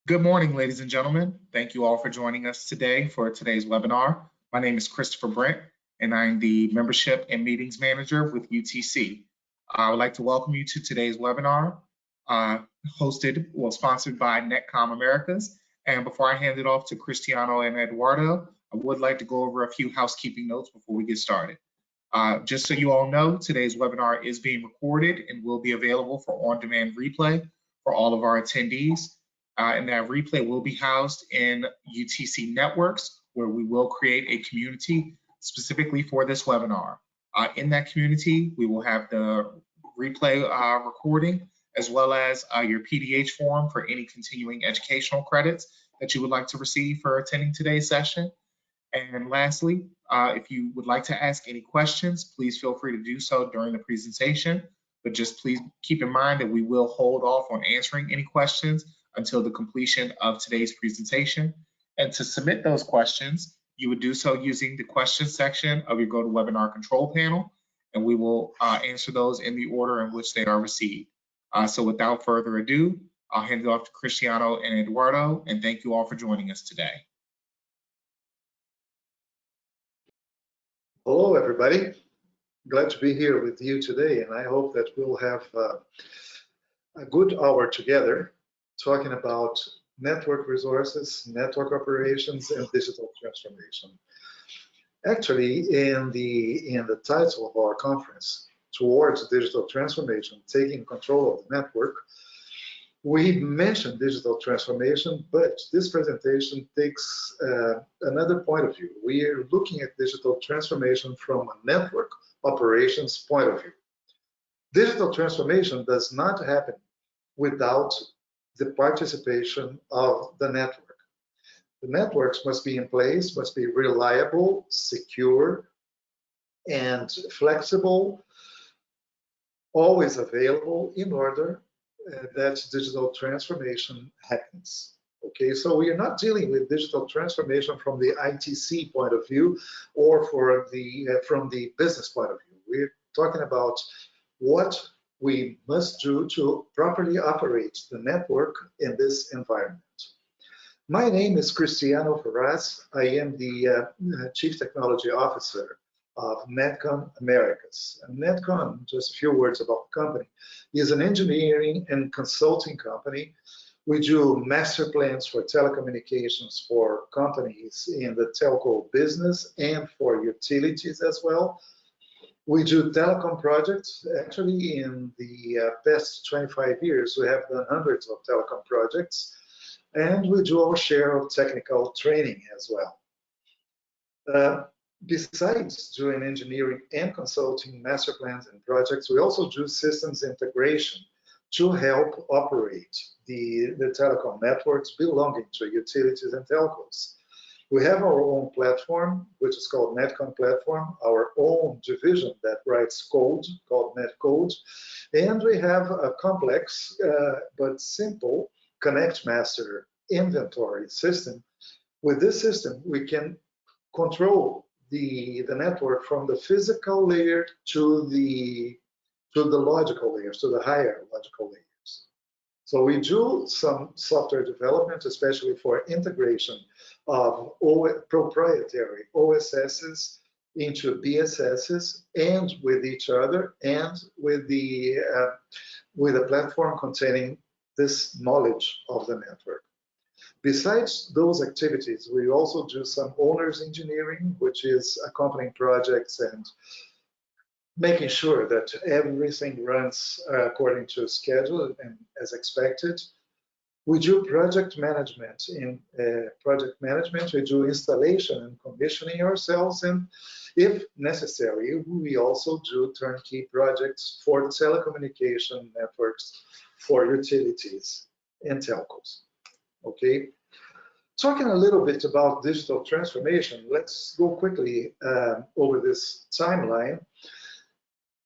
Good morning, ladies and gentlemen. Thank you all for joining us today for today's webinar. My name is Christopher Brent, and I'm the Membership and Meetings Manager with UTC. I would like to welcome you to today's webinar, sponsored by Netcom Americas. And before I hand it off to Cristiano and Eduardo, I would like to go over a few housekeeping notes before we get started. Just so you all know, today's webinar is being recorded and will be available for on-demand replay for all of our attendees. And that replay will be housed in UTC Networks, where we will create a community specifically for this webinar. In that community, we will have the replay recording, as well as your PDH form for any continuing educational credits that you would like to receive for attending today's session. And lastly, if you would like to ask any questions, please feel free to do so during the presentation. But just please keep in mind that we will hold off on answering any questions until the completion of today's presentation. And to submit those questions, you would do so using the questions section of your GoToWebinar control panel, and we will answer those in the order in which they are received. So without further ado, I'll hand it off to Cristiano and Eduardo, and thank you all for joining us today. Hello, everybody. Glad to be here with you today, and I hope that we'll have a good hour together talking about network resources, network operations, and digital transformation. Actually, in the title of our conference, Towards Digital Transformation, Taking Control of the Network, we mentioned digital transformation, but this presentation takes another point of view. We are looking at digital transformation from a network operations point of view. Digital transformation does not happen without the participation of the network. The networks must be in place, must be reliable, secure, and flexible, always available in order that digital transformation happens. Okay, so we are not dealing with digital transformation from the ITC point of view or from the business point of view. We're talking about what we must do to properly operate the network in this environment. My name is Cristiano Ferraz. I am the Chief Technology Officer of Netcom Americas. And Netcom, just a few words about the company, is an engineering and consulting company. We do master plans for telecommunications for companies in the telco business and for utilities as well. We do telecom projects. Actually, in the past 25 years, we have done hundreds of telecom projects, and we do our share of technical training as well. Besides doing engineering and consulting master plans and projects, we also do systems integration to help operate the telecom networks belonging to utilities and telcos. We have our own platform, which is called Netcom Platform, our own division that writes code called NetCode, and we have a complex but simple Connect Master inventory system. With this system, we can control the network from the physical layer to the logical layers, to the higher logical layers. So we do some software development, especially for integration of proprietary OSSs into BSSs and with each other and with a platform containing this knowledge of the network. Besides those activities, we also do some owners engineering, which is accompanying projects and making sure that everything runs according to schedule and as expected. We do project management. In project management, we do installation and commissioning ourselves, and if necessary, we also do turnkey projects for telecommunication networks for utilities and telcos. Okay, talking a little bit about digital transformation, let's go quickly over this timeline.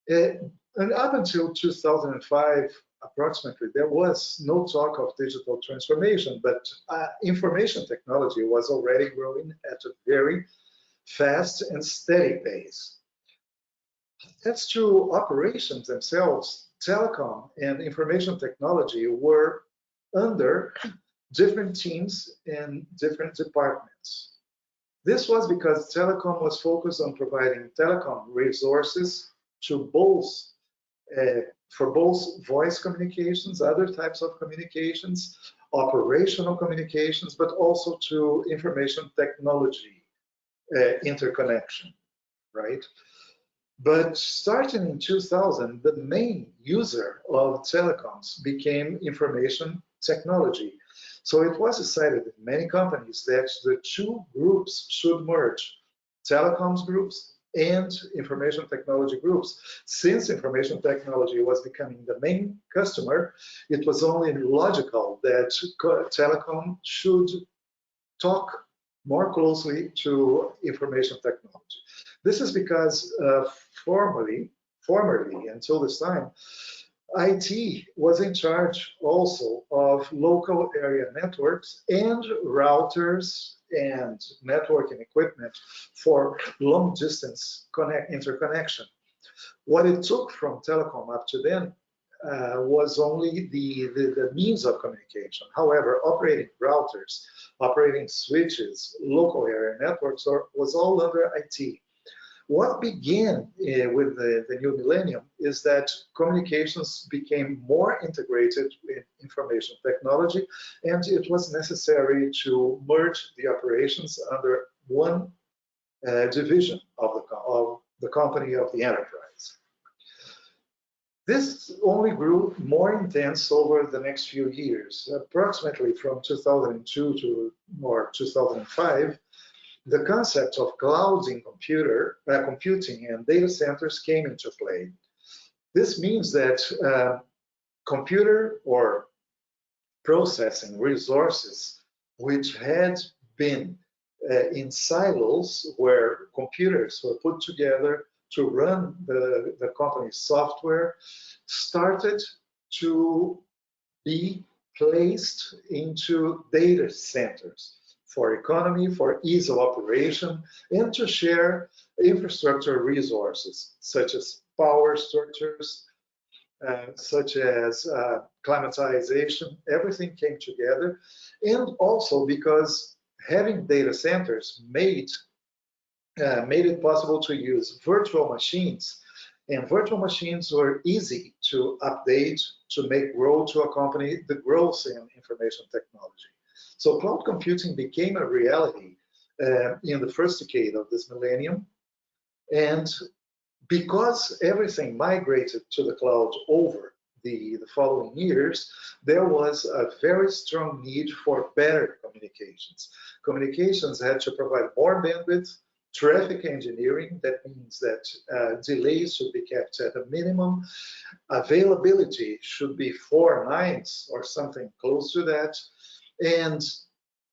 And up until 2005, approximately, there was no talk of digital transformation, but information technology was already growing at a very fast and steady pace. As to operations themselves, telecom and information technology were under different teams in different departments. This was because telecom was focused on providing telecom resources to both for both voice communications, other types of communications, operational communications, but also to information technology interconnection, right? But starting in 2000, the main user of telecoms became information technology. So it was decided in many companies that the two groups should merge, telecoms groups and information technology groups. Since information technology was becoming the main customer, it was only logical that telecom should talk more closely to information technology. This is because formerly, until this time, IT was in charge also of local area networks and routers and networking equipment for long distance interconnection. What it took from telecom up to then was only the means of communication. However, operating routers, operating switches, local area networks was all under IT. What began with the new millennium is that communications became more integrated with information technology, and it was necessary to merge the operations under one division of the company of the enterprise. This only grew more intense over the next few years. Approximately from 2002 to more 2005, the concept of clouds in computing and data centers came into play. This means that computer or processing resources which had been in silos where computers were put together to run the company's software started to be placed into data centers for economy, for ease of operation, and to share infrastructure resources such as power structures, such as climatization. Everything came together, and also because having data centers made it possible to use virtual machines, and virtual machines were easy to update, to make grow, to accompany the growth in information technology. So cloud computing became a reality in the first decade of this millennium. And because everything migrated to the cloud over the following years, there was a very strong need for better communications. Communications had to provide more bandwidth, traffic engineering, that means that delays should be kept at a minimum, availability should be 4 nines or something close to that, and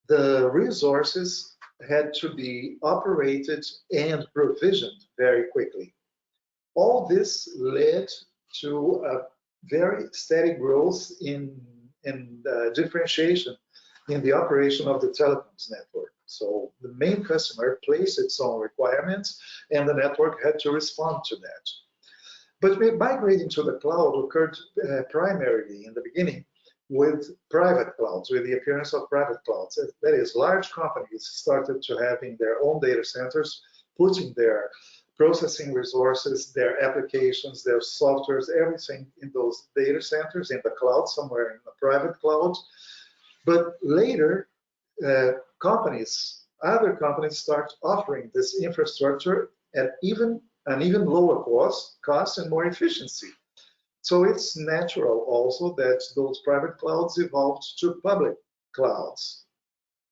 the resources had to be operated and provisioned very quickly. All this led to a very steady growth in differentiation in the operation of the telecoms network. So the main customer placed its own requirements, and the network had to respond to that. But migrating to the cloud occurred primarily in the beginning with private clouds, with the appearance of private clouds. That is, large companies started to having their own data centers, putting their processing resources, their applications, their softwares, everything in those data centers in the cloud, somewhere in the private cloud. But later, other companies start offering this infrastructure at an even lower cost and more efficiency. So it's natural also that those private clouds evolved to public clouds.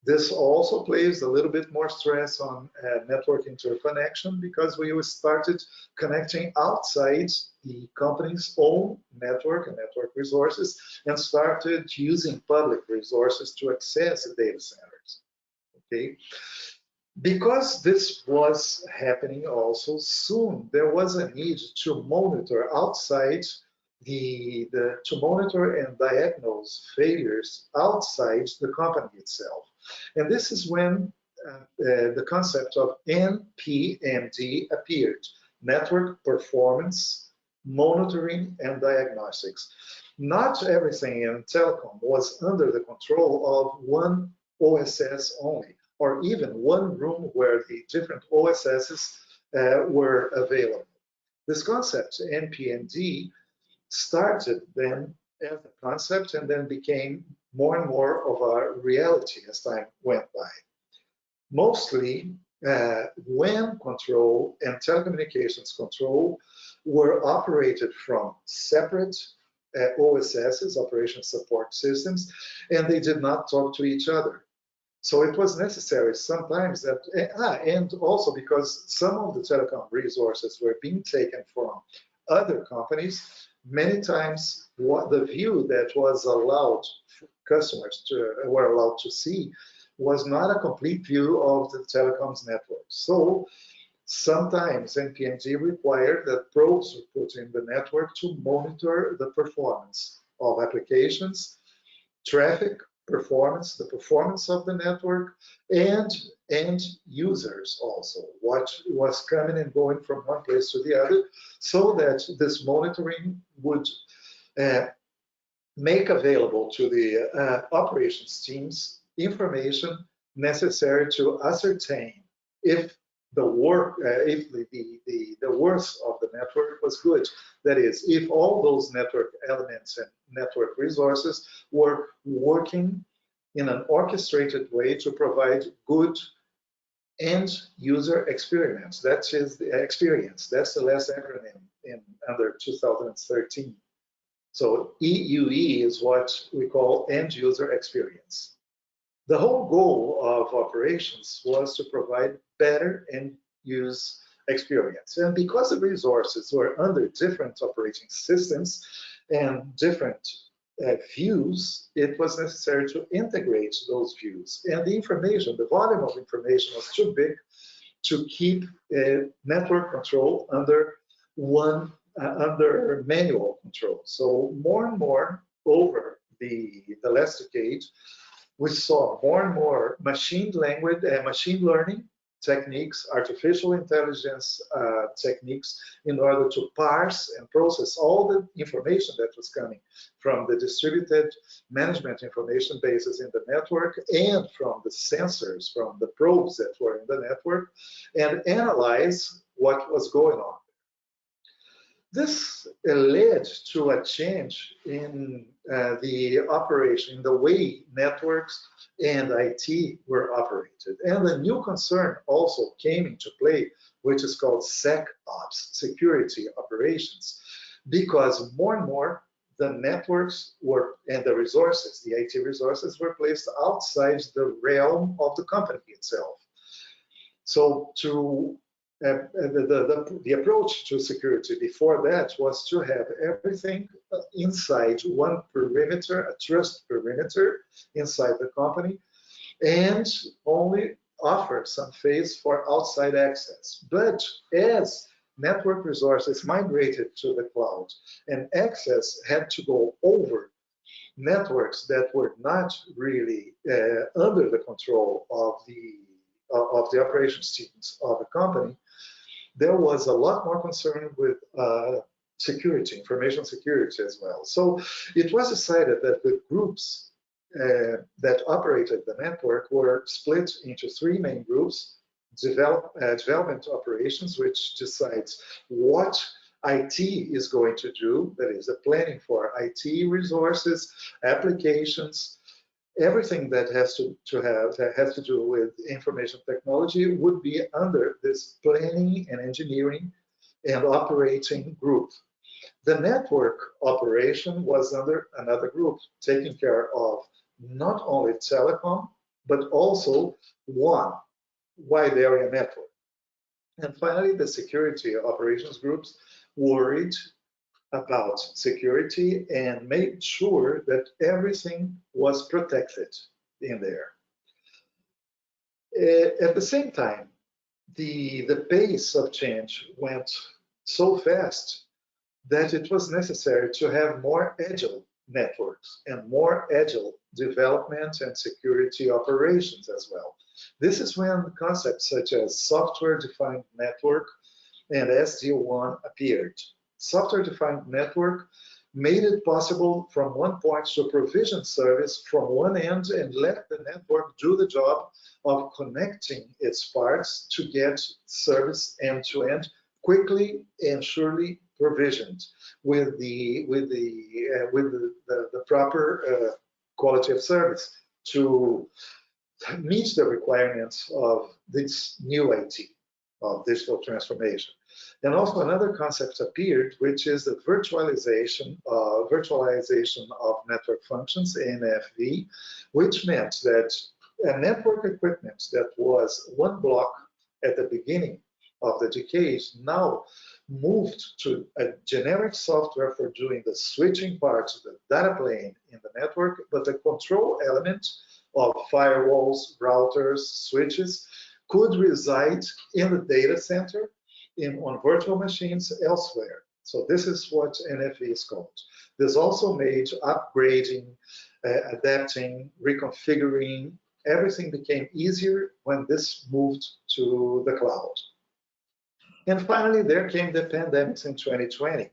This also places a little bit more stress on network interconnection because we started connecting outside the company's own network and network resources and started using public resources to access the data centers. Okay. Because this was happening also soon, there was a need to monitor outside to monitor and diagnose failures outside the company itself. And this is when the concept of NPMD appeared, Network Performance monitoring, and diagnostics. Not everything in telecom was under the control of one OSS only, or even one room where the different OSSs were available. This concept, NPND, started then as a concept and then became more and more of a reality as time went by. Mostly, WAN control and telecommunications control were operated from separate OSSs, operation support systems, and they did not talk to each other. So it was necessary sometimes that, and also because some of the telecom resources were being taken from other companies, many times what the view that was allowed customers were allowed to see was not a complete view of the telecoms network. So sometimes NPNG required that probes were put in the network to monitor the performance of applications, traffic performance, the performance of the network, and end users also, what was coming and going from one place to the other, so that this monitoring would make available to the operations teams information necessary to ascertain if the work, if the worth of the network was good. That is, if all those network elements and network resources were working in an orchestrated way to provide good end user experience. That is the experience. That's the last acronym under 2013. So EUE is what we call end user experience. The whole goal of operations was to provide better end use experience. And because the resources were under different operating systems and different views, it was necessary to integrate those views. And the information, the volume of information was too big to keep network control under one under manual control. So more and more over the last decade, we saw more and more machine learning techniques, artificial intelligence techniques in order to parse and process all the information that was coming from the distributed management information bases in the network and from the sensors, from the probes that were in the network, and analyze what was going on. This led to a change in the operation, in the way networks and IT were operated. And a new concern also came into play, which is called SecOps, security operations, because more and more the networks were, and the resources, the IT resources were placed outside the realm of the company itself. So the approach to security before that was to have everything inside one perimeter, a trust perimeter inside the company, and only offer some phase for outside access. But as network resources migrated to the cloud and access had to go over networks that were not really under the control of the operations teams of the company, there was a lot more concern with security, information security as well. So it was decided that the groups that operated the network were split into three main groups: development operations, which decides what IT is going to do, that is the planning for IT resources, applications, everything that has to do with information technology would be under this planning and engineering and operating group. The network operation was under another group, taking care of not only telecom, but also one wide area network. And finally, the security operations groups worried about security and made sure that everything was protected in there. At the same time, the pace of change went so fast that it was necessary to have more agile networks and more agile development and security operations as well. This is when concepts such as software-defined network and SD-WAN appeared. software-defined network made it possible from one point to provision service from one end and let the network do the job of connecting its parts to get service end-to-end quickly and surely provisioned with the proper quality of service to meet the requirements of this new IT, of digital transformation. And also another concept appeared, which is the virtualization of network functions, NFV, which meant that a network equipment that was one block at the beginning of the decade now moved to a generic software for doing the switching parts of the data plane in the network, but the control element of firewalls, routers, switches could reside in the data center on virtual machines elsewhere. So this is what NFV is called. This also made upgrading, adapting, reconfiguring, everything became easier when this moved to the cloud. And finally, there came the pandemics in 2020.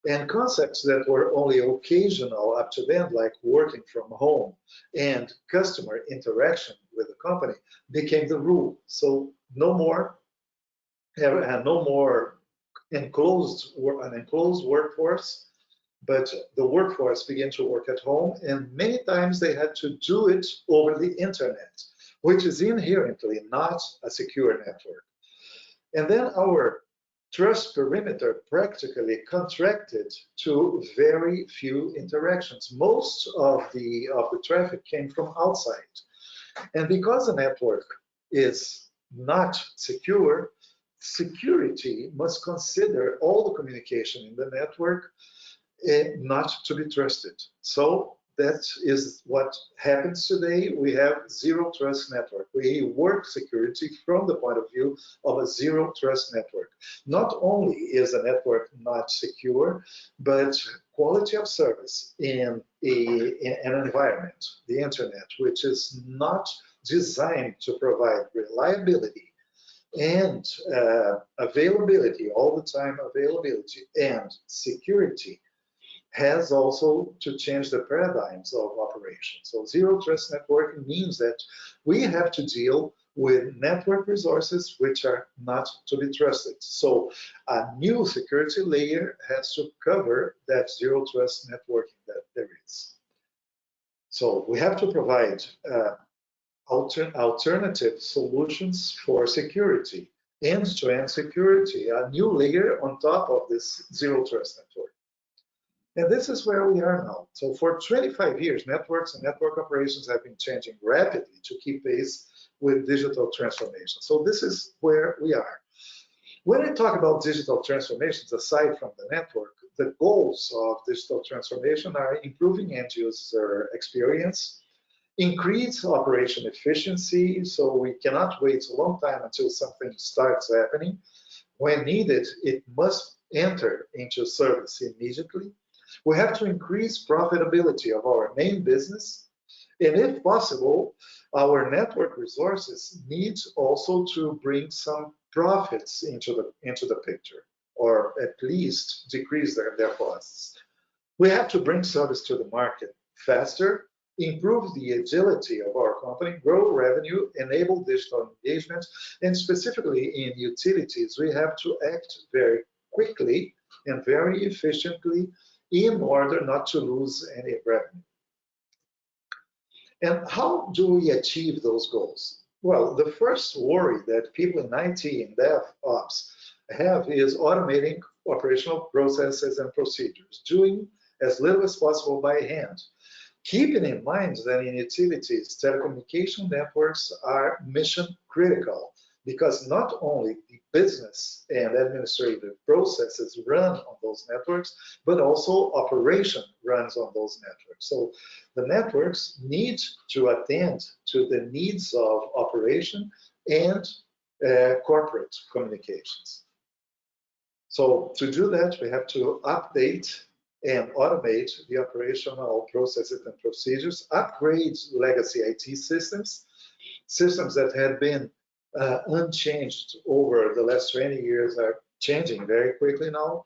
And concepts that were only occasional up to then, like working from home and customer interaction with the company, became the rule. So no more an enclosed workforce, but the workforce began to work at home, and many times they had to do it over the internet, which is inherently not a secure network. And then our trust perimeter practically contracted to very few interactions. Most of the traffic came from outside. And because the network is not secure, security must consider all the communication in the network not to be trusted. So that is what happens today. We have zero trust network. We work security from the point of view of a zero trust network. Not only is the network not secure, but quality of service in an environment, the internet, which is not designed to provide reliability and availability, all the time availability and security, has also to change the paradigms of operation. So zero trust networking means that we have to deal with network resources which are not to be trusted. So a new security layer has to cover that zero trust networking that there is. So we have to provide alternative solutions for security, end-to-end security, a new layer on top of this zero trust network. And this is where we are now. So for 25 years, networks and network operations have been changing rapidly to keep pace with digital transformation. So this is where we are. When I talk about digital transformations, aside from the network, the goals of digital transformation are improving end user experience, increase operation efficiency, so we cannot wait a long time until something starts happening. When needed, it must enter into service immediately. We have to increase profitability of our main business, and if possible, our network resources need also to bring some profits into the picture, or at least decrease their costs. We have to bring service to the market faster, improve the agility of our company, grow revenue, enable digital engagement, and specifically in utilities, we have to act very quickly and very efficiently in order not to lose any revenue. And how do we achieve those goals? Well, the first worry that people in IT and DevOps have is automating operational processes and procedures, doing as little as possible by hand. Keeping in mind that in utilities, telecommunication networks are mission critical, because not only the business and administrative processes run on those networks, but also operation runs on those networks. So the networks need to attend to the needs of operation and corporate communications. So to do that, we have to update and automate the operational processes and procedures, upgrade legacy IT systems that had been unchanged over the last 20 years are changing very quickly now.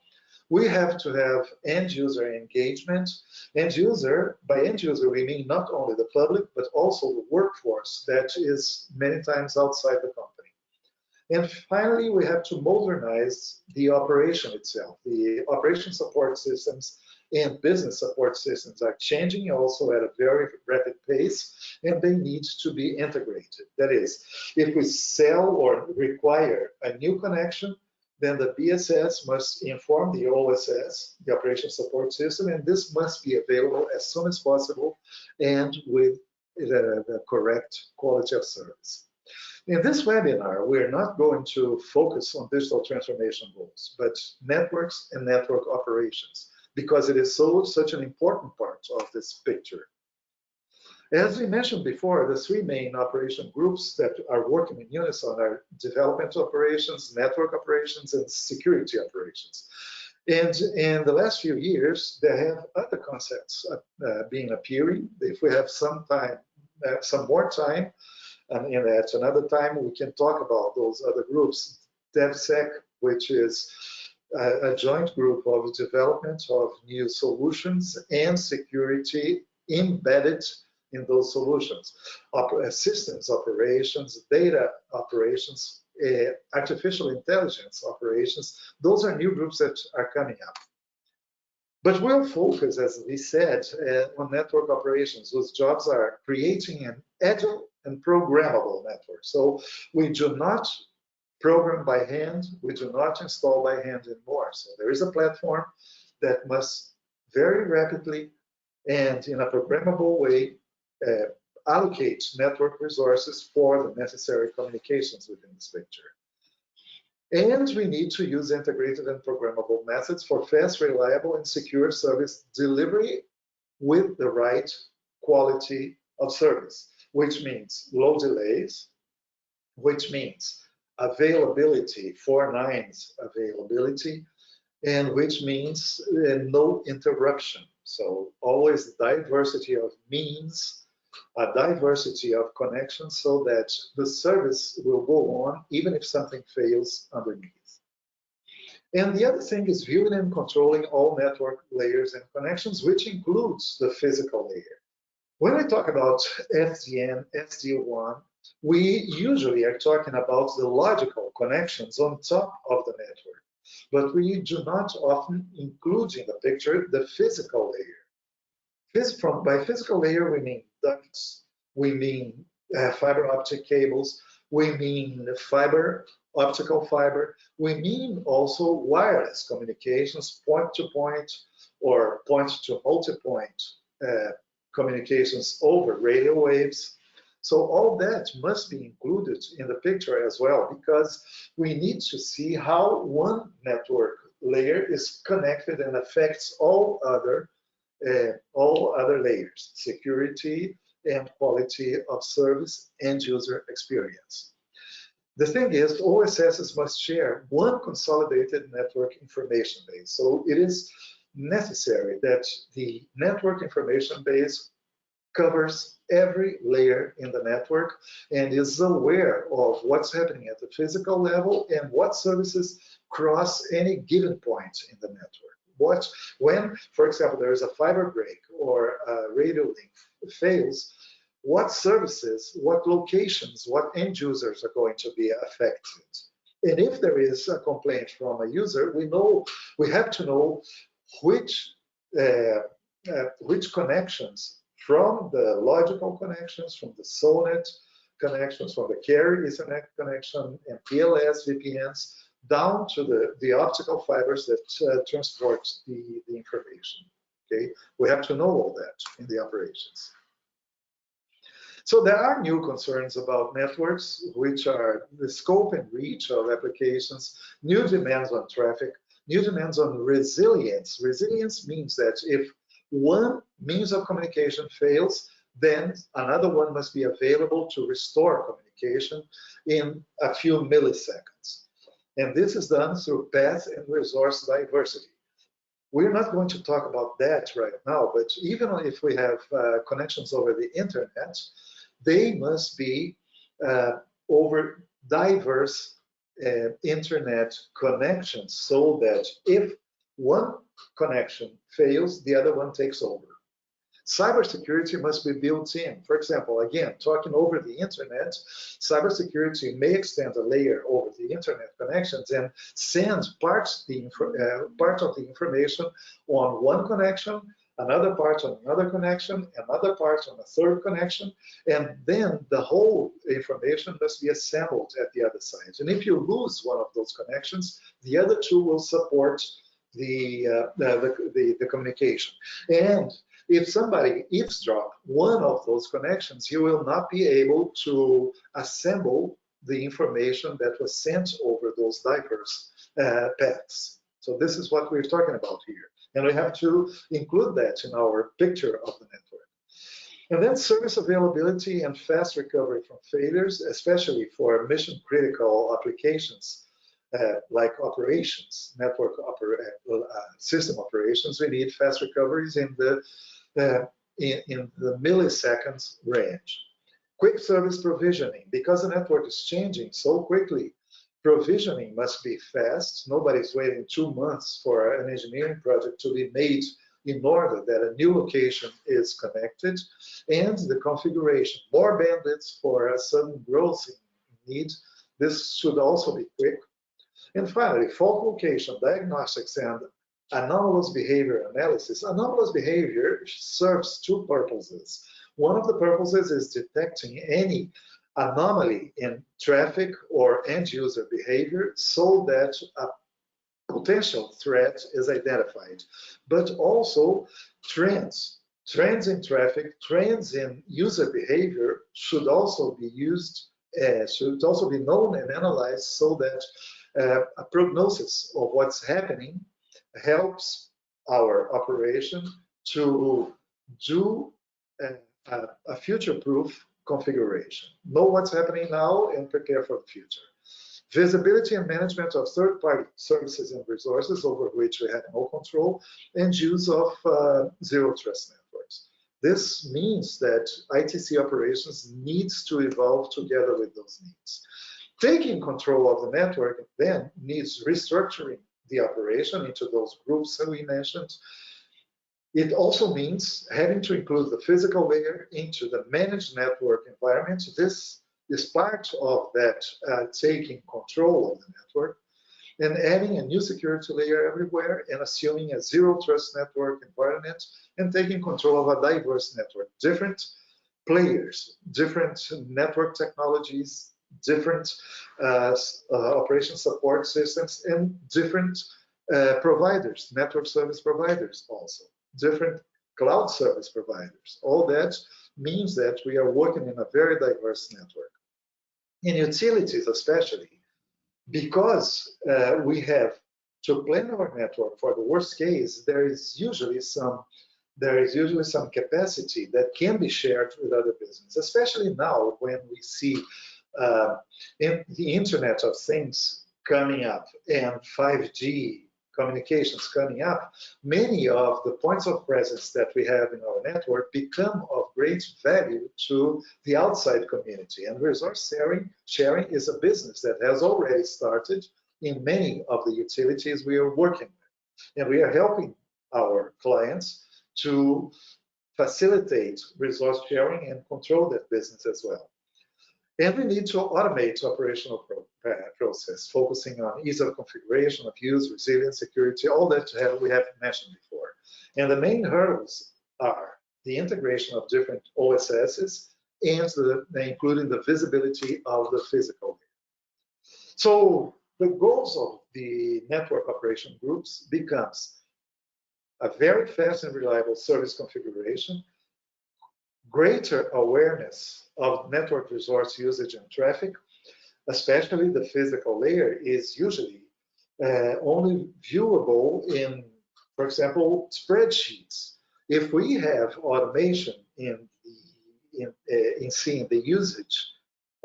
We have to have end user engagement. End user, by end user, we mean not only the public, but also the workforce that is many times outside the company. And finally, we have to modernize the operation itself. The operation support systems and business support systems are changing also at a very rapid pace, and they need to be integrated. That is, if we sell or require a new connection, then the BSS must inform the OSS, the operation support system, and this must be available as soon as possible and with the correct quality of service. In this webinar, we're not going to focus on digital transformation goals, but networks and network operations, because it is such an important part of this picture. As we mentioned before, the three main operation groups that are working in unison are development operations, network operations, and security operations. And in the last few years, there have other concepts been appearing. If we have some time, some more time, and at another time, we can talk about those other groups. DevSec, which is a joint group of development of new solutions and security embedded in those solutions. Systems operations, data operations, artificial intelligence operations, those are new groups that are coming up. But we'll focus, as we said, on network operations, whose jobs are creating an agile and programmable network. So we do not program by hand, we do not install by hand anymore. So there is a platform that must very rapidly and in a programmable way allocate network resources for the necessary communications within this picture. And we need to use integrated and programmable methods for fast, reliable, and secure service delivery with the right quality of service, which means low delays, which means availability, 4 nines availability, and which means no interruption. So always diversity of means, a diversity of connections so that the service will go on even if something fails underneath. And the other thing is viewing and controlling all network layers and connections, which includes the physical layer. When we talk about SDN, SD1, we usually are talking about the logical connections on top of the network, but we do not often include in the picture the physical layer. By physical layer, we mean ducts, we mean fiber optic cables, we mean fiber, optical fiber, we mean also wireless communications, point-to-point or point-to-multipoint communications over radio waves. So all that must be included in the picture as well, because we need to see how one network layer is connected and affects all other layers, security and quality of service and user experience. The thing is, OSSs must share one consolidated network information base. So it is necessary that the network information base covers every layer in the network and is aware of what's happening at the physical level and what services cross any given point in the network. When, for example, there is a fiber break or a radio link fails, what services, what locations, what end users are going to be affected? And if there is a complaint from a user, we have to know which connections from the logical connections, from the SONET connections, from the carrier Ethernet connection, and PLS VPNs, down to the optical fibers that transport the information. Okay, we have to know all that in the operations. So there are new concerns about networks, which are the scope and reach of applications, new demands on traffic, new demands on resilience. Resilience means that if one means of communication fails, then another one must be available to restore communication in a few milliseconds. And this is done through path and resource diversity. We're not going to talk about that right now, but even if we have connections over the internet, they must be over diverse internet connections, so that if one connection fails, the other one takes over. Cybersecurity must be built in. For example, again, talking over the internet, cybersecurity may extend a layer over the internet connections and send part of the information on one connection, another part on another connection, another part on a third connection, and then the whole information must be assembled at the other side. And if you lose one of those connections, the other two will support the communication. And if somebody eavesdrop one of those connections, you will not be able to assemble the information that was sent over those diverse paths. So this is what we're talking about here. And we have to include that in our picture of the network. And then service availability and fast recovery from failures, especially for mission critical applications like operations, system operations. We need fast recoveries in the milliseconds range. Quick service provisioning, because the network is changing so quickly, provisioning must be fast. Nobody's waiting 2 months for an engineering project to be made in order that a new location is connected. And the configuration, more bandwidth for a sudden growth in need. This should also be quick. And finally, fault location, diagnostics, and anomalous behavior analysis. Anomalous behavior serves two purposes. One of the purposes is detecting any anomaly in traffic or end user behavior so that a potential threat is identified, but also trends in traffic, trends in user behavior should also be used, should also be known and analyzed so that a prognosis of what's happening helps our operation to do a future-proof configuration. Know what's happening now and prepare for the future. Visibility and management of third-party services and resources over which we have no control, and use of zero-trust networks. This means that ITC operations needs to evolve together with those needs. Taking control of the network then needs restructuring the operation into those groups that we mentioned. It also means having to include the physical layer into the managed network environment. This is part of that taking control of the network, and adding a new security layer everywhere and assuming a zero trust network environment and taking control of a diverse network. Different players, different network technologies, different operation support systems, and different providers, network service providers also, different cloud service providers. All that means that we are working in a very diverse network. In utilities especially, because we have to plan our network for the worst case, there is usually some capacity that can be shared with other businesses, especially now when we see the Internet of Things coming up and 5G communications coming up. Many of the points of presence that we have in our network become of great value to the outside community. And resource sharing is a business that has already started in many of the utilities we are working with. And we are helping our clients to facilitate resource sharing and control that business as well. And we need to automate operational process, focusing on ease of configuration, of use, resilience, security, all that we have mentioned before. And the main hurdles are the integration of different OSSs and including the visibility of the physical layer. So the goals of the network operation groups becomes a very fast and reliable service configuration, greater awareness of network resource usage and traffic, especially the physical layer is usually only viewable in, for example, spreadsheets. If we have automation in seeing the usage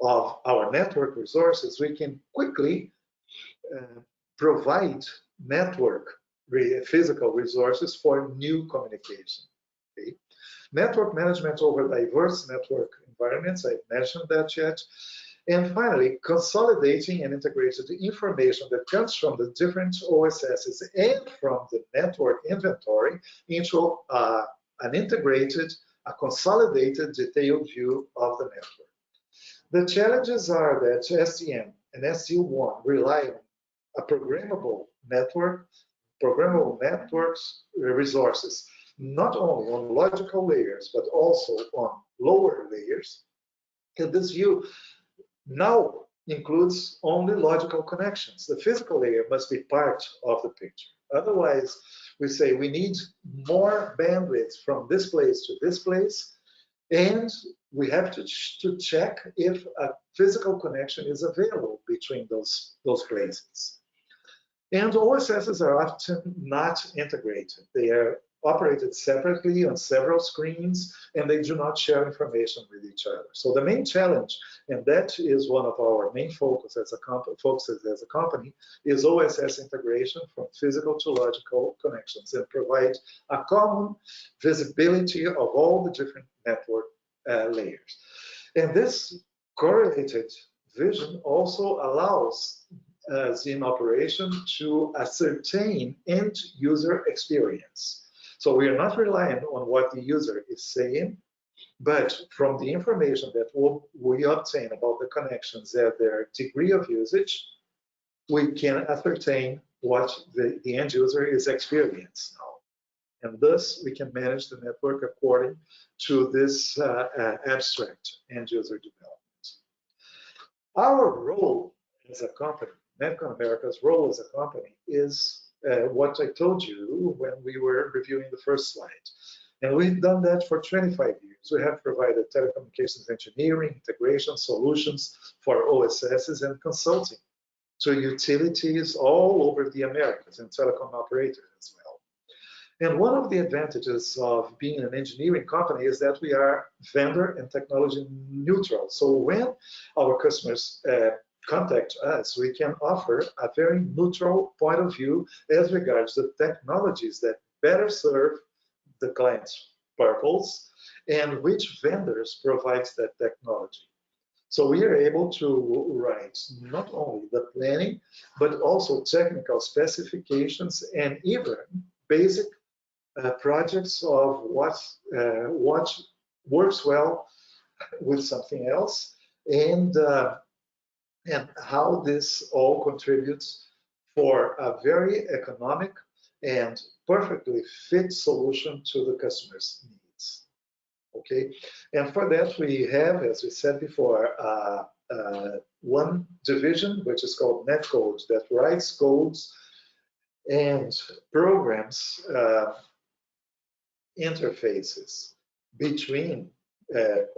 of our network resources, we can quickly provide network physical resources for new communication. Okay? Network management over diverse network environments, I've mentioned that yet. And finally, consolidating and integrating the information that comes from the different OSSs and from the network inventory into an integrated, a consolidated, detailed view of the network. The challenges are that SDN and SD-WAN rely on a programmable networks resources, not only on logical layers, but also on lower layers. And this view now includes only logical connections. The physical layer must be part of the picture. Otherwise, we say we need more bandwidth from this place to this place, and we have to check if a physical connection is available between those places. And OSSs are often not integrated. They are operated separately on several screens, and they do not share information with each other. So the main challenge, and that is one of our main focuses as a company, is OSS integration from physical to logical connections and provide a common visibility of all the different network layers. And this correlated vision also allows us in operation to ascertain end user experience. So we are not relying on what the user is saying, but from the information that we obtain about the connections and their degree of usage, we can ascertain what the end user is experiencing now. And thus, we can manage the network according to this abstract end user development. Our role as a company, Netcom America's role as a company, is what I told you when we were reviewing the first slide. And we've done that for 25 years. We have provided telecommunications engineering, integration solutions for OSSs and consulting to utilities all over the Americas and telecom operators as well. And one of the advantages of being an engineering company is that we are vendor and technology neutral. So when our customers contact us, we can offer a very neutral point of view as regards the technologies that better serve the client's purpose and which vendors provides that technology. So we are able to write not only the planning, but also technical specifications and even basic projects of what works well with something else, and how this all contributes for a very economic and perfectly fit solution to the customer's needs. Okay, and for that we have, as we said before, one division which is called NetCode that writes codes and programs interfaces between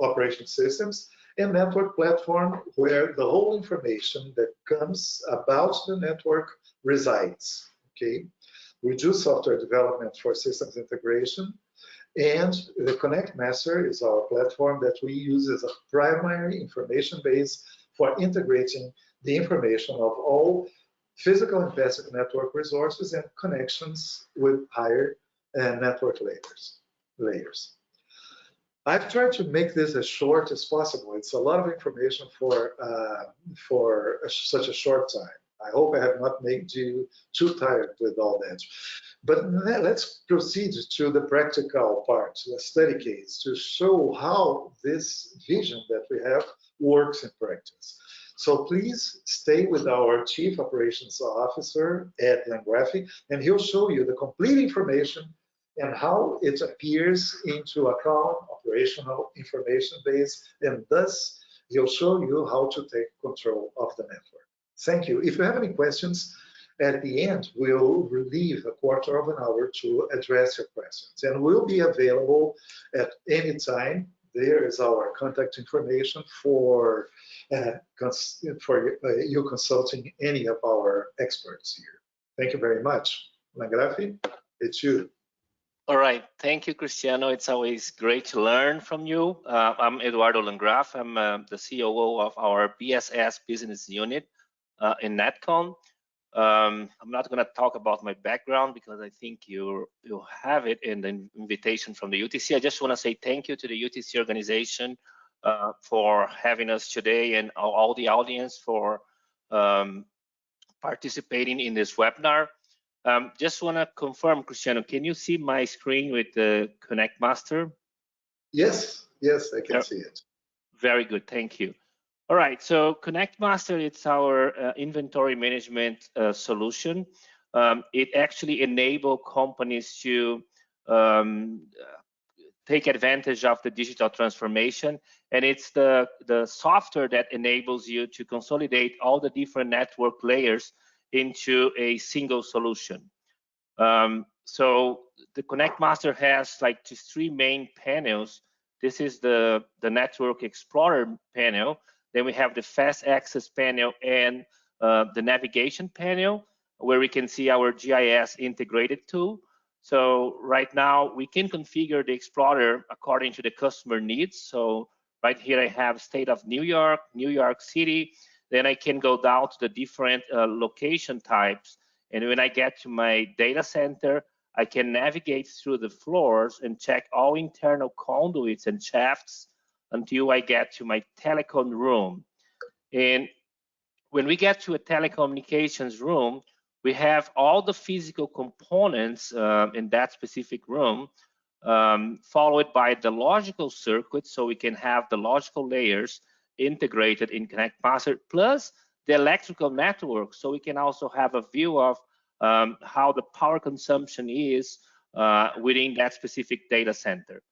operation systems and network platform, where the whole information that comes about the network resides. Okay, we do software development for systems integration, and the Connect Master is our platform that we use as a primary information base for integrating the information of all physical and passive network resources and connections with higher network layers. I've tried to make this as short as possible. It's a lot of information for such a short time. I hope I have not made you too tired with all that. But let's proceed to the practical part, the study case, to show how this vision that we have works in practice. So please stay with our Chief Operations Officer, Ed Landgraf, and he'll show you the complete information and how it appears into a common operational information base, and thus he'll show you how to take control of the network. Thank you. If you have any questions, at the end, we'll leave a quarter of an hour to address your questions, and we'll be available at any time. There is our contact information for you consulting any of our experts here. Thank you very much. Landgraf, it's you. All right, thank you, Cristiano. It's always great to learn from you. I'm Eduardo Landgraf. I'm the COO of our BSS business unit in Netcom. I'm not going to talk about my background because I think you have it in the invitation from the UTC. I just want to say thank you to the UTC organization for having us today, and all the audience for participating in this webinar. Just want to confirm, Cristiano, can you see my screen with the Connect Master? Yes, I can see it. Very good, thank you. All right, so Connect Master, it's our inventory management solution. It actually enables companies to take advantage of the digital transformation, and it's the software that enables you to consolidate all the different network layers into a single solution. So the Connect Master has like just 3 main panels. This is the Network Explorer panel. Then we have the Fast Access panel and the Navigation panel, where we can see our GIS integrated tool. So right now we can configure the Explorer according to the customer needs. So right here I have state of New York City. Then I can go down to the different location types. And when I get to my data center, I can navigate through the floors and check all internal conduits and shafts until I get to my telecom room. And when we get to a telecommunications room, we have all the physical components in that specific room, followed by the logical circuit, so we can have the logical layers integrated in Connect Master, plus the electrical network, so we can also have a view of how the power consumption is within that specific data center.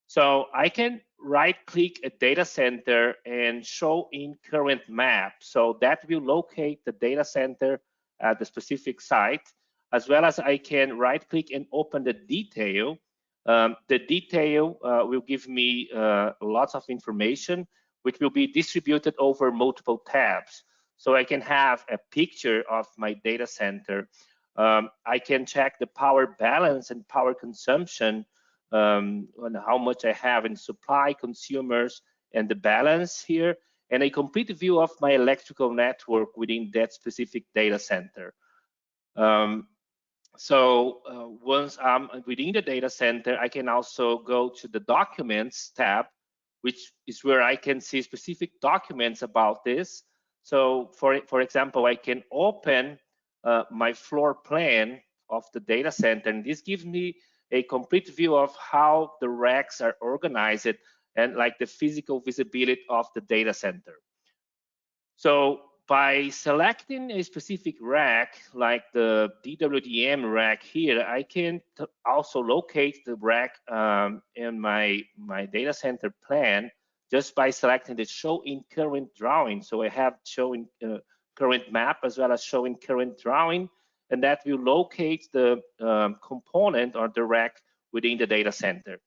So I can right-click a data center and show in current map. So that will locate the data center at the specific site, as well as I can right-click and open the detail. The detail will give me lots of information, which will be distributed over multiple tabs. So I can have a picture of my data center. I can check the power balance and power consumption, on how much I have in supply, consumers, and the balance here, and a complete view of my electrical network within that specific data center. Once I'm within the data center, I can also go to the Documents tab, which is where I can see specific documents about this. So for example, I can open my floor plan of the data center, and this gives me a complete view of how the racks are organized and like the physical visibility of the data center. So by selecting a specific rack, like the DWDM rack here, I can also locate the rack in my data center plan just by selecting the show in current drawing. So I have showing current map as well as showing current drawing, and that will locate the component or the rack within the data center.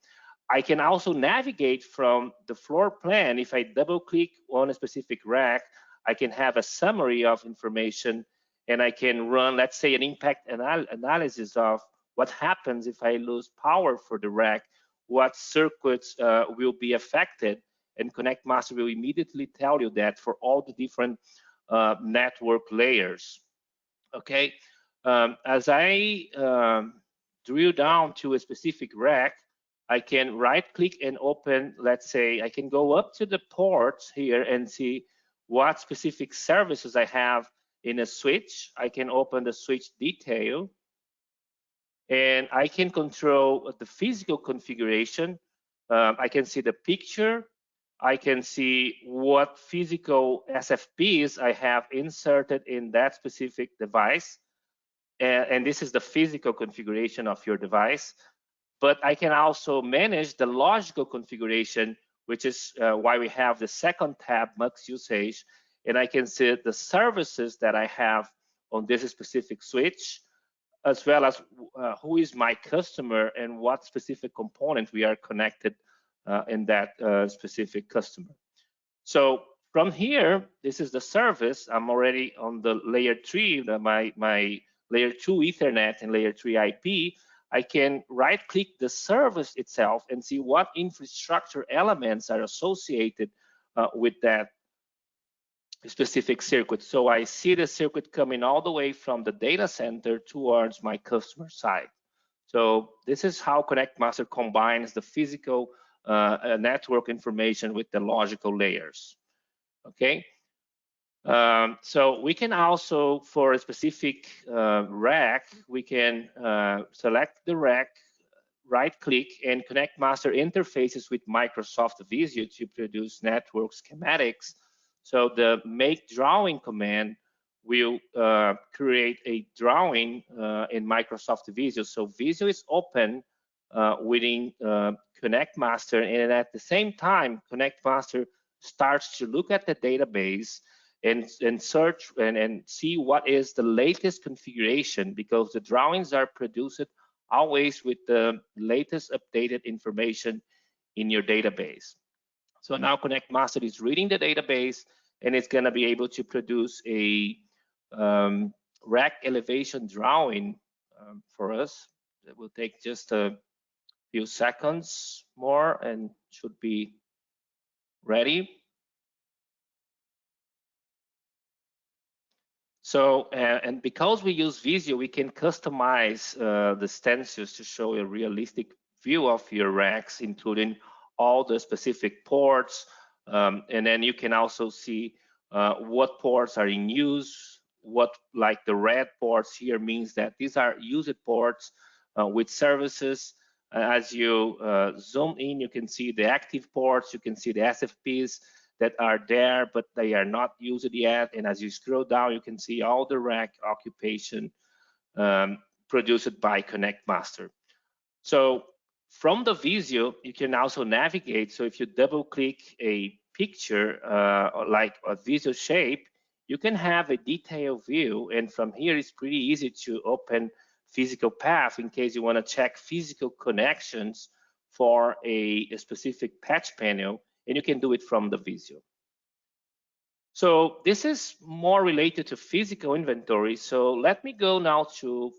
I can also navigate from the floor plan. If I double click on a specific rack, I can have a summary of information, and I can run, let's say, an impact analysis of what happens if I lose power for the rack, what circuits will be affected, and Connect Master will immediately tell you that for all the different network layers. Okay, as I drill down to a specific rack, I can right-click and open, let's say, I can go up to the ports here and see what specific services I have in a switch. I can open the switch detail, and I can control the physical configuration. I can see the picture. I can see what physical SFPs I have inserted in that specific device. And this is the physical configuration of your device. But I can also manage the logical configuration, which is why we have the second tab, Max Usage. And I can see the services that I have on this specific switch, as well as who is my customer and what specific component we are connected in that specific customer. So from here, this is the service. I'm already on the layer 3, my layer 2 Ethernet and layer 3 IP. I can right-click the service itself and see what infrastructure elements are associated with that specific circuit. So I see the circuit coming all the way from the data center towards my customer side. So this is how Connect Master combines the physical network information with the logical layers. Okay. So we can also, for a specific rack, we can select the rack, right-click, and connect master interfaces with Microsoft Visio to produce network schematics. So the make drawing command will create a drawing in Microsoft Visio. So Visio is open within Connect Master, and at the same time, Connect Master starts to look at the database and search and see what is the latest configuration, because the drawings are produced always with the latest updated information in your database. So now Connect Master is reading the database, and it's going to be able to produce a rack elevation drawing for us. It will take just a few seconds more and should be ready. So, and because we use Visio, we can customize the stencils to show a realistic view of your racks, including all the specific ports. And then you can also see what ports are in use. What, like the red ports here, means that these are used ports with services. As you zoom in, you can see the active ports, you can see the SFPs that are there, but they are not used yet. And as you scroll down, you can see all the rack occupation produced by Connect Master. So from the Visio, you can also navigate. So if you double click a picture like a Visio shape, you can have a detailed view. And from here, it's pretty easy to open physical path in case you want to check physical connections for a specific patch panel, and you can do it from the Visio. So this is more related to physical inventory. So let me go now to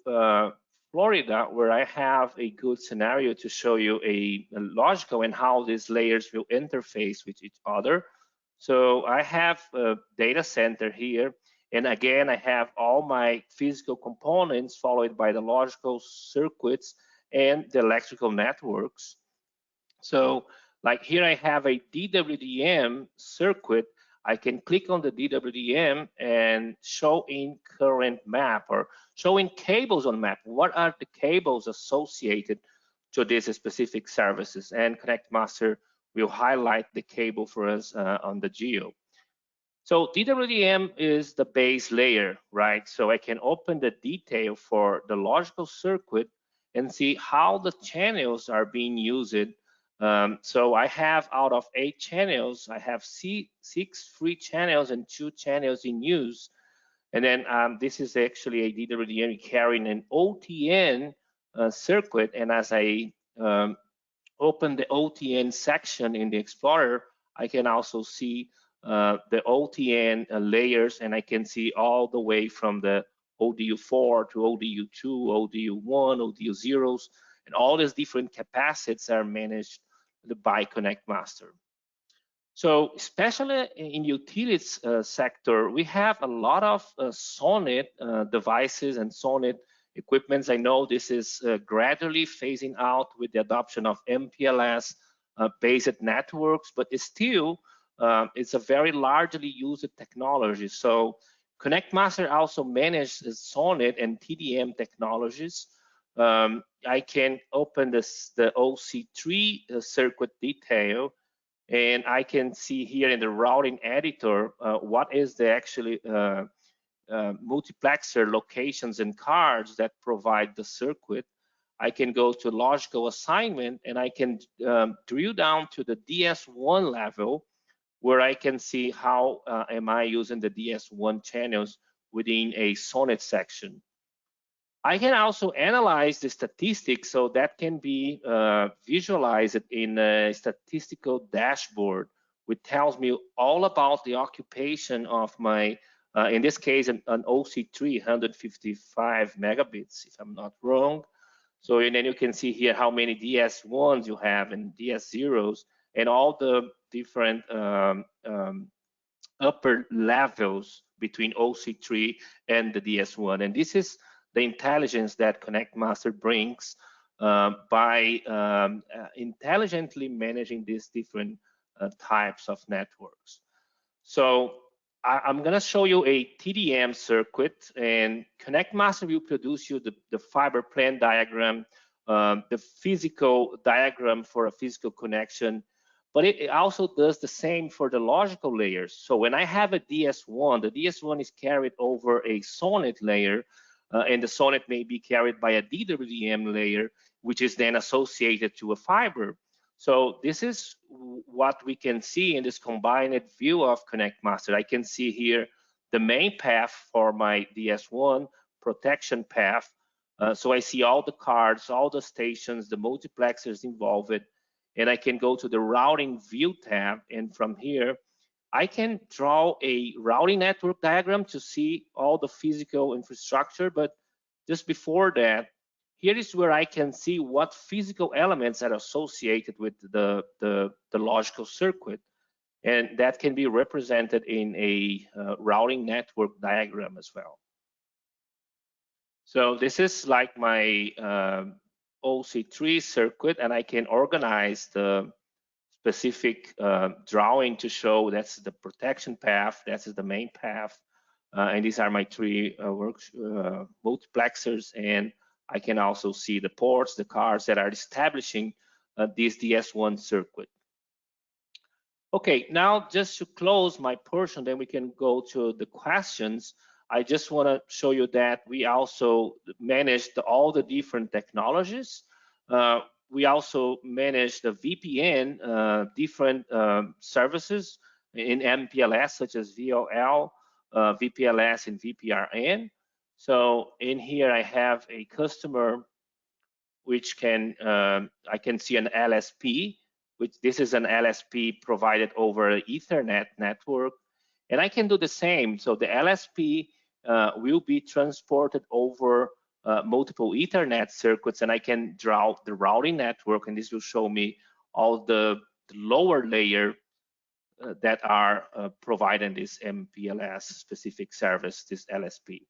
Florida, where I have a good scenario to show you a logical and how these layers will interface with each other. So I have a data center here, and again, I have all my physical components followed by the logical circuits and the electrical networks. So like here I have a DWDM circuit. I can click on the DWDM and show in current map or showing cables on map. What are the cables associated to these specific services? And Connect Master will highlight the cable for us on the geo. So DWDM is the base layer, right? So I can open the detail for the logical circuit and see how the channels are being used. So I have, out of 8 channels, I have 6 free channels and 2 channels in use. And then this is actually a DWDM carrying an OTN circuit. And as I open the OTN section in the Explorer, I can also see the OTN layers, and I can see all the way from the ODU4 to ODU2, ODU1, ODU0s, and all these different capacitors are managed by Connect Master. So especially in utilities sector, we have a lot of SONET devices and SONET equipments. I know this is gradually phasing out with the adoption of MPLS based networks, but it's still it's a very largely used technology. So Connect Master also manages SONET and TDM technologies. I can open the OC3 circuit detail, and I can see here in the routing editor what is the actually multiplexer locations and cards that provide the circuit. I can go to logical assignment, and I can drill down to the DS1 level, where I can see how am I using the DS1 channels within a SONET section. I can also analyze the statistics, so that can be visualized in a statistical dashboard, which tells me all about the occupation of my, in this case, an OC3 155 megabits, if I'm not wrong. So and then you can see here how many DS1s you have and DS0s, and all the different upper levels between OC3 and the DS1. And this is the intelligence that Connect Master brings by intelligently managing these different types of networks. So I'm going to show you a TDM circuit, and ConnectMaster will produce you the fiber plan diagram, the physical diagram for a physical connection, but it also does the same for the logical layers. So when I have a DS1, the DS1 is carried over a SONET layer, and the SONET may be carried by a DWDM layer, which is then associated to a fiber. So this is what we can see in this combined view of ConnectMaster. I can see here the main path for my DS1 protection path. So I see all the cards, all the stations, the multiplexers involved, and I can go to the routing view tab, and from here I can draw a routing network diagram to see all the physical infrastructure. But just before that, here is where I can see what physical elements are associated with the logical circuit, and that can be represented in a routing network diagram as well. So this is like my OC3 circuit, and I can organize the specific drawing to show that's the protection path, that's the main path, and these are my three multiplexers, and I can also see the ports, the cards that are establishing this DS1 circuit. Okay, now just to close my portion, then we can go to the questions. I just want to show you that we also managed all the different technologies. We also manage the VPN, different services in MPLS, such as VOL, VPLS, and VPRN. So in here, I have a customer which can, I can see an LSP, which this is an LSP provided over an Ethernet network. And I can do the same. So the LSP will be transported over multiple Ethernet circuits, and I can draw the routing network, and this will show me all the lower layer that are providing this MPLS specific service, this LSP.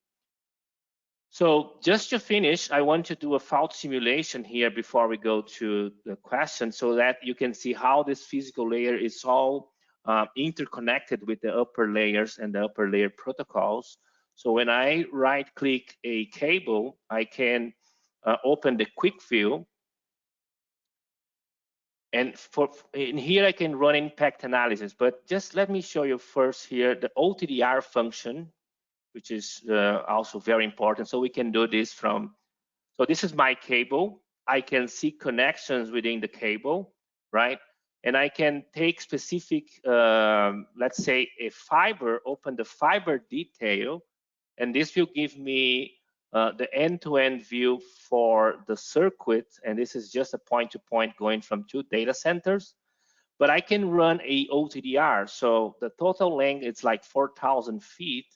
So just to finish, I want to do a fault simulation here before we go to the question, so that you can see how this physical layer is all interconnected with the upper layers and the upper layer protocols. So when I right-click a cable, I can open the quick view, and in here I can run impact analysis. But just let me show you first here the OTDR function, which is also very important. So we can do this from, so this is my cable. I can see connections within the cable, right? And I can take specific, let's say a fiber, open the fiber detail, and this will give me the end-to-end view for the circuit. And this is just a point-to-point going from two data centers. But I can run a OTDR. So the total length is like 4,000 feet.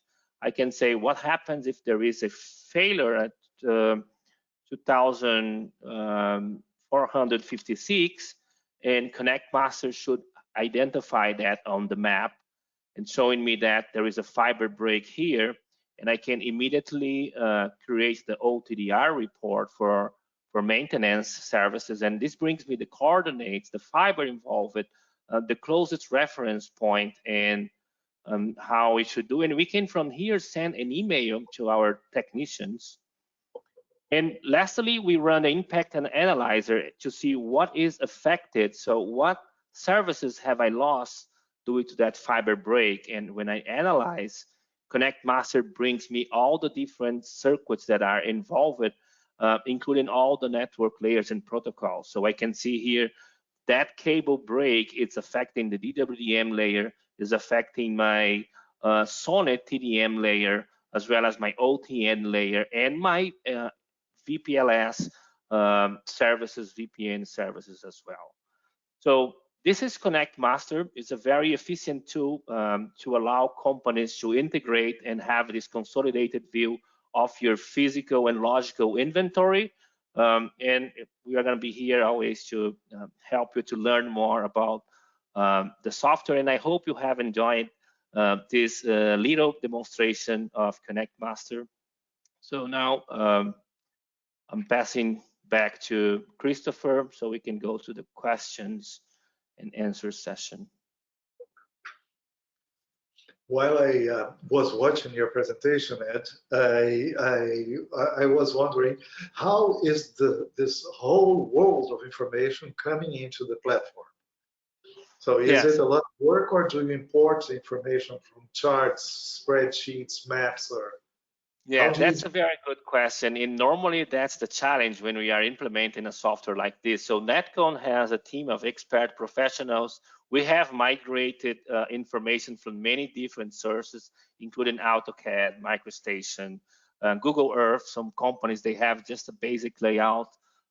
I can say what happens if there is a failure at 2,456, and ConnectMaster should identify that on the map and showing me that there is a fiber break here, and I can immediately create the OTDR report for maintenance services. And this brings me the coordinates, the fiber involved, the closest reference point, and how we should do. And we can from here send an email to our technicians. And lastly, we run the impact and analyzer to see what is affected. So what services have I lost due to that fiber break? And when I analyze, ConnectMaster brings me all the different circuits that are involved, including all the network layers and protocols. So I can see here that cable break, it's affecting the DWDM layer, is affecting my SONET TDM layer, as well as my OTN layer and my VPLS services, VPN services as well. So this is ConnectMaster. It's a very efficient tool to allow companies to integrate and have this consolidated view of your physical and logical inventory. And we are going to be here always to help you to learn more about the software. And I hope you have enjoyed this little demonstration of ConnectMaster. So now I'm passing back to Christopher so we can go to the questions and answer session. While I was watching your presentation, Ed, I was wondering, how is this whole world of information coming into the platform? So is Yes. it a lot of work, or do you import information from charts, spreadsheets, maps, or? Yeah, that's a very good question. And normally that's the challenge when we are implementing a software like this. So Netcon has a team of expert professionals. We have migrated information from many different sources, including AutoCAD, MicroStation, Google Earth. Some companies, they have just a basic layout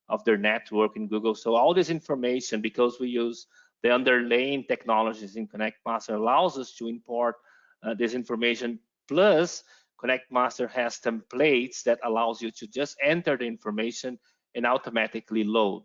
of their network in Google. So all this information, because we use the underlying technologies in ConnectMaster, allows us to import this information. Plus, ConnectMaster has templates that allows you to just enter the information and automatically load.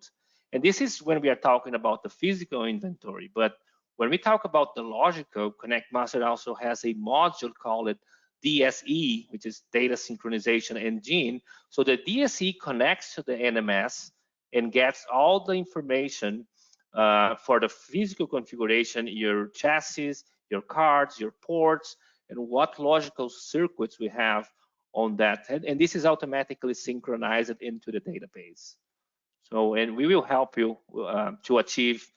And this is when we are talking about the physical inventory. But when we talk about the logical, ConnectMaster also has a module called DSE, which is Data Synchronization Engine. So the DSE connects to the NMS and gets all the information for the physical configuration, your chassis, your cards, your ports, and what logical circuits we have on that. And this is automatically synchronized into the database. So, and we will help you to achieve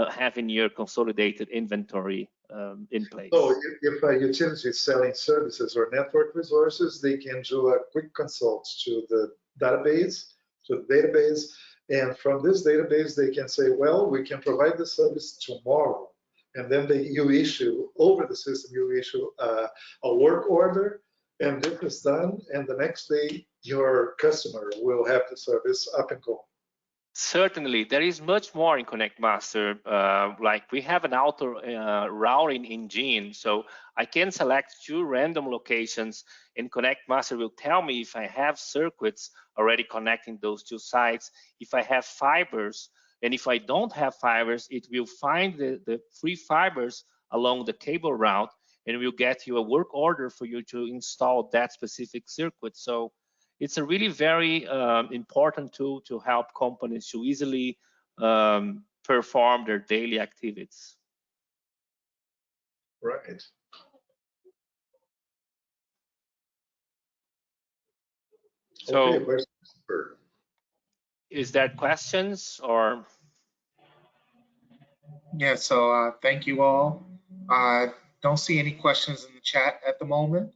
having your consolidated inventory in place. So if a utility is selling services or network resources, they can do a quick consult to the database, and from this database, they can say, well, we can provide the service tomorrow. And then you issue, over the system, you issue a work order, and this is done, and the next day, your customer will have the service up and going. Certainly, there is much more in ConnectMaster. Like we have an auto routing engine, so I can select 2 random locations, and ConnectMaster will tell me if I have circuits already connecting those 2 sites, if I have fibers, and if I don't have fibers, it will find the free fibers along the cable route, and will get you a work order for you to install that specific circuit. So it's a really very important tool to help companies to easily perform their daily activities. Right. So, okay, is there questions or? Yeah, so thank you all. I don't see any questions in the chat at the moment.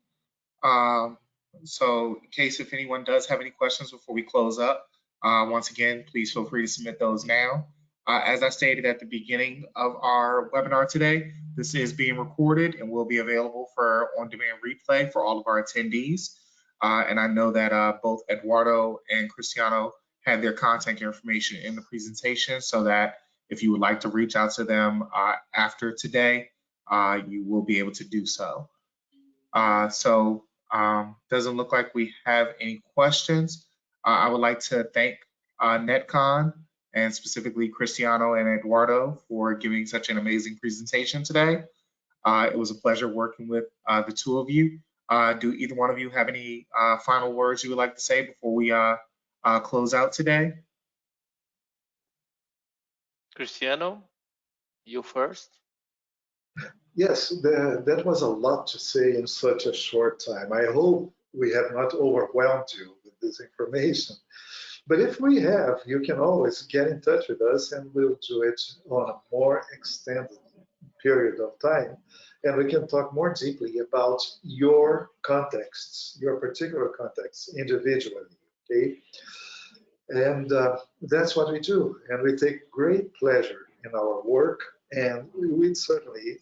So in case if anyone does have any questions before we close up, once again, please feel free to submit those now. As I stated at the beginning of our webinar today, this is being recorded and will be available for on-demand replay for all of our attendees. And I know that both Eduardo and Cristiano had their contact information in the presentation, so that if you would like to reach out to them after today, you will be able to do so. Doesn't look like we have any questions. I would like to thank Netcon and specifically Cristiano and Eduardo for giving such an amazing presentation today. It was a pleasure working with the 2 of you. Do either one of you have any final words you would like to say before we close out today? Cristiano, you first. Yes, that was a lot to say in such a short time. I hope we have not overwhelmed you with this information. But if we have, you can always get in touch with us, and we'll do it on a more extended period of time. And we can talk more deeply about your contexts, your particular contexts individually, okay? And that's what we do. And we take great pleasure in our work, and we'd certainly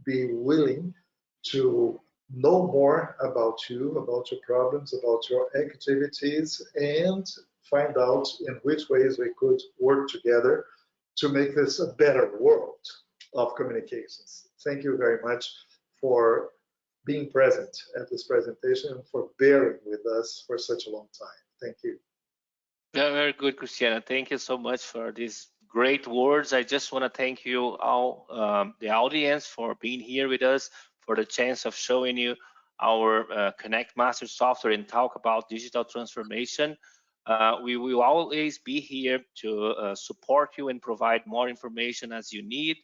be willing to know more about you, about your problems, about your activities, and find out in which ways we could work together to make this a better world of communications. Thank you very much for being present at this presentation and for bearing with us for such a long time. Thank you. Yeah, very good, Cristiano. Thank you so much for these great words. I just want to thank you all, the audience, for being here with us, for the chance of showing you our ConnectMaster software and talk about digital transformation. We will always be here to support you and provide more information as you need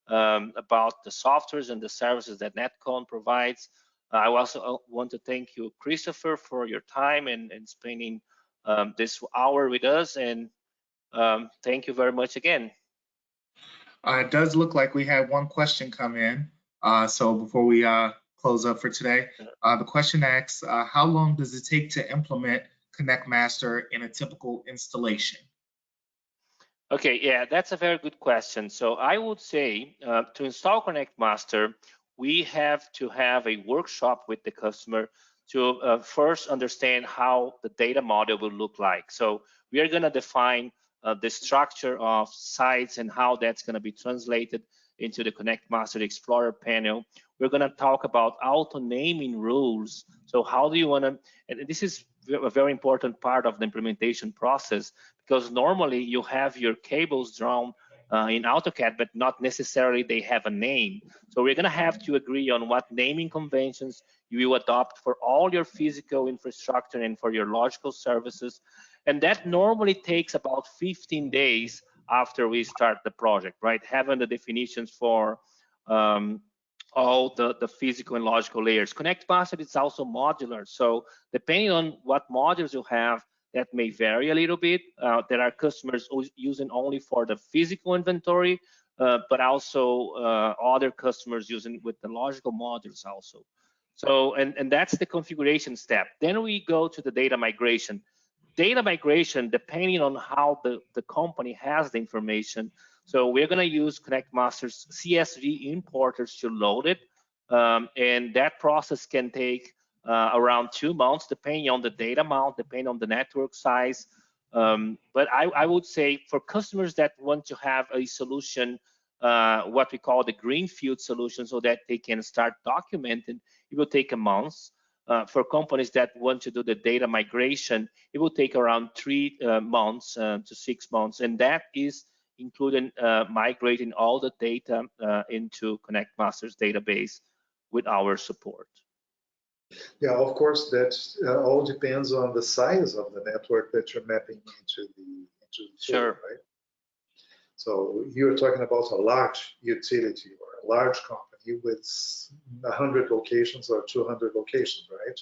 about the softwares and the services that Netcon provides. I also want to thank you, Christopher, for your time and spending this hour with us. And thank you very much again. It does look like we had one question come in. So before we close up for today, the question asks, how long does it take to implement Connect Master in a typical installation? Okay, yeah, that's a very good question. So I would say to install Connect Master, we have to have a workshop with the customer to first understand how the data model will look like. So we are going to define the structure of sites and how that's going to be translated into the Connect Master Explorer panel. We're going to talk about auto naming rules. So how do you want to, and this is a very important part of the implementation process, because normally you have your cables drawn in AutoCAD, but not necessarily they have a name. So we're going to have to agree on what naming conventions you will adopt for all your physical infrastructure and for your logical services. And that normally takes about 15 days after we start the project, right? Having the definitions for all the physical and logical layers. Connect Master is also modular. So depending on what modules you have, that may vary a little bit. There are customers using only for the physical inventory, but also other customers using with the logical modules also. So, and that's the configuration step. Then we go to the data migration. Data migration, depending on how the company has the information. So we're going to use Connect Master's CSV importers to load it. And that process can take around 2 months, depending on the data amount, depending on the network size. But I would say for customers that want to have a solution, what we call the greenfield solution, so that they can start documenting, it will take a month. For companies that want to do the data migration, it will take around 3 months to 6 months, and that is including migrating all the data into Connect Master's database with our support. Yeah, of course, that all depends on the size of the network that you're mapping into the Sure. right? So you're talking about a large utility or a large company with 100 locations or 200 locations, right?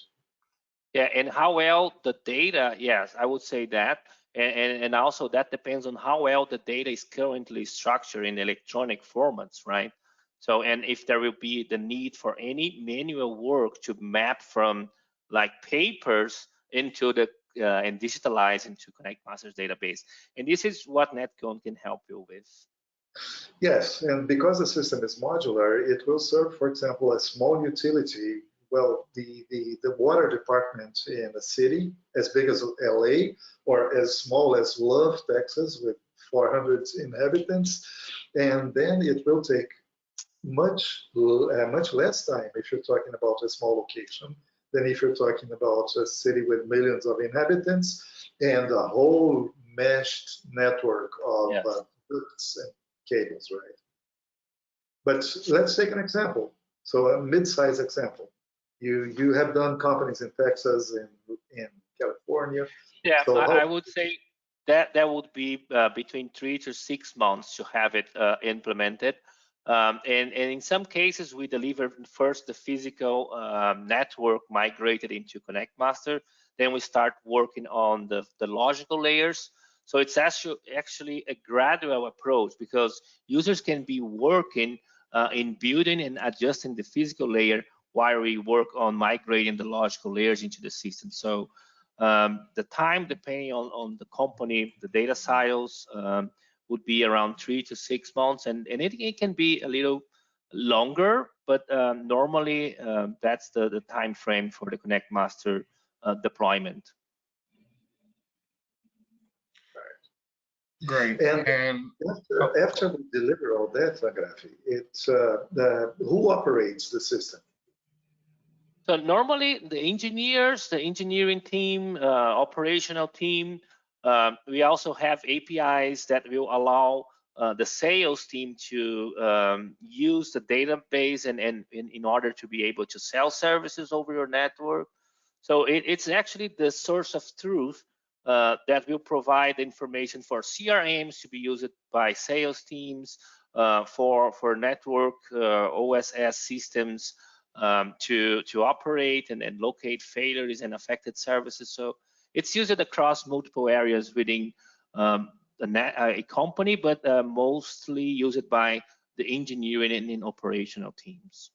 Yeah, and how well the data, yes, I would say that. And also that depends on how well the data is currently structured in electronic formats, right? So, and if there will be the need for any manual work to map from like papers into the and digitalize into Connect Master's database. And this is what Netcon can help you with. Yes, and because the system is modular, it will serve, for example, a small utility. Well, the water department in a city as big as LA or as small as Love, Texas, with 400 inhabitants, and then it will take much less time if you're talking about a small location than if you're talking about a city with millions of inhabitants and a whole meshed network of routes and cables, right? But let's take an example. So a mid-size example. You have done companies in Texas and in California. Yeah, so I would say that would be between 3 to 6 months to have it implemented. And in some cases, we deliver first the physical network migrated into Connect Master. Then we start working on the logical layers. So it's actually a gradual approach, because users can be working in building and adjusting the physical layer while we work on migrating the logical layers into the system. So the time, depending on the company, the data silos, would be around 3 to 6 months, and it can be a little longer, but normally that's the time frame for the Connect Master deployment. Great. And after we deliver all that, Agrafi, it's who operates the system? So normally the engineers, the engineering team, operational team, we also have APIs that will allow the sales team to use the database and in order to be able to sell services over your network. So it's actually the source of truth that will provide information for CRMs to be used by sales teams, for network OSS systems to operate and locate failures and affected services. So it's used across multiple areas within a company, but mostly used by the engineering and in operational teams.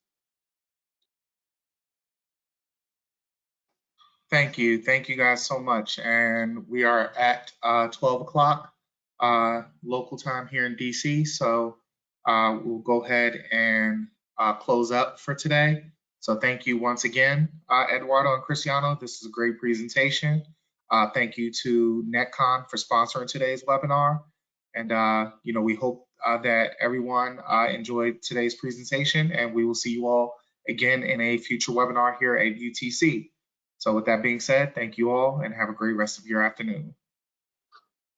Thank you guys so much. And we are at 12 o'clock local time here in DC. So we'll go ahead and close up for today. So thank you once again, Eduardo and Cristiano. This is a great presentation. Thank you to NetCon for sponsoring today's webinar. And we hope that everyone enjoyed today's presentation, and we will see you all again in a future webinar here at UTC. So with that being said, thank you all and have a great rest of your afternoon.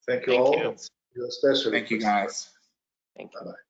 Thank you all. You. You especially. Thank you guys. Thank you. Bye-bye.